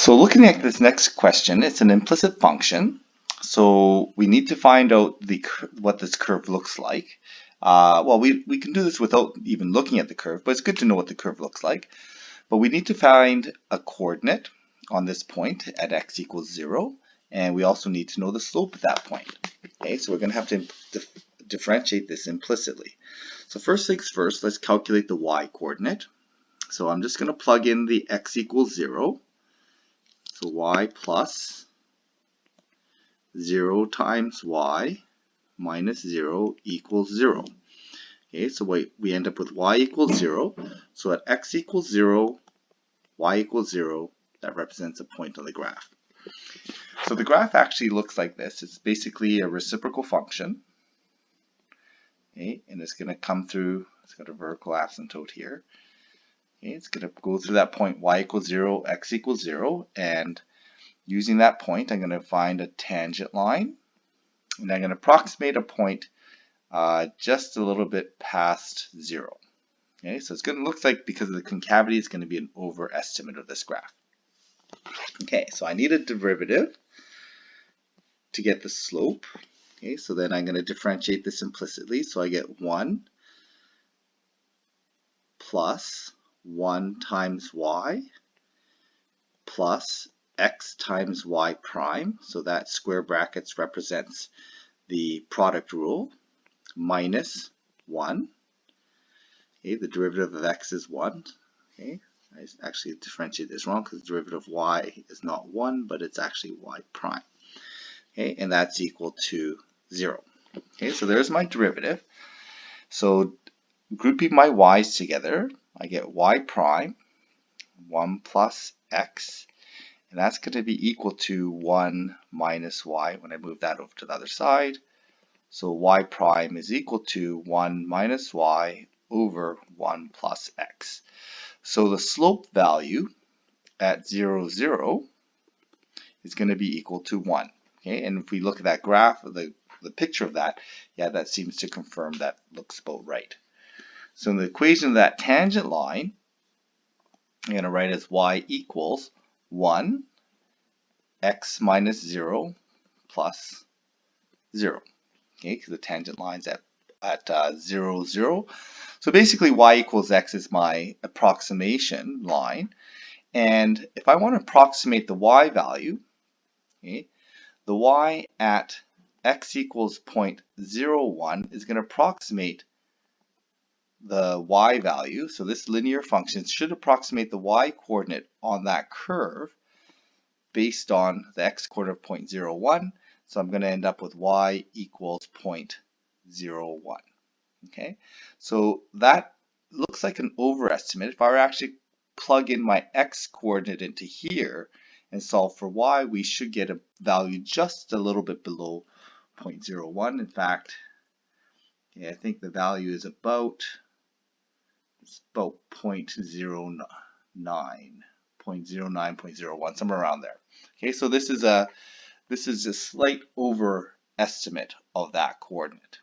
So looking at this next question, it's an implicit function. So we need to find out what this curve looks like. Well, we can do this without even looking at the curve, but it's good to know what the curve looks like. But we need to find a coordinate on this point at x equals 0, and we also need to know the slope at that point. Okay, so we're going to have to differentiate this implicitly. So first things first, let's calculate the y coordinate. So I'm just going to plug in the x equals 0. So y plus 0 times y minus 0 equals 0. Okay, so we end up with y equals 0. So at x equals 0, y equals 0, that represents a point on the graph. So the graph actually looks like this. It's basically a reciprocal function. Okay, and it's going to come through, it's got a vertical asymptote here. Okay, it's going to go through that point y equals 0, x equals 0, and using that point, I'm going to find a tangent line, and I'm going to approximate a point just a little bit past 0. Okay, so it's going to look like, because of the concavity, it's going to be an overestimate of this graph. Okay, so I need a derivative to get the slope. Okay, so then I'm going to differentiate this implicitly. So I get 1 plus 1 times y plus x times y prime, so that square brackets represents the product rule, minus 1. Okay, the derivative of x is 1. Okay, I actually differentiate this wrong because the derivative of y is not 1, but it's actually y prime. Okay, and that's equal to 0. Okay, so there's my derivative. So grouping my y's together, I get y prime, 1 plus x, and that's going to be equal to 1 minus y when I move that over to the other side. So y prime is equal to 1 minus y over 1 plus x. So the slope value at 0, 0 is going to be equal to 1. Okay, and if we look at that graph, the picture of that, yeah, that seems to confirm that looks about right. So in the equation of that tangent line, I'm going to write as y equals 1 x minus 0 plus 0. Okay, because the tangent line's at 0, 0. So basically y equals x is my approximation line. And if I want to approximate the y value, okay, the y at x equals 0.01 is going to approximate the y value. So this linear function should approximate the y coordinate on that curve based on the x coordinate of 0.01. So I'm going to end up with y equals 0.01. Okay, so that looks like an overestimate. If I were actually plug in my x coordinate into here and solve for y, we should get a value just a little bit below 0.01. In fact, yeah, I think the value is about 0.09, 0.01, somewhere around there. Okay, so this is a slight overestimate of that coordinate.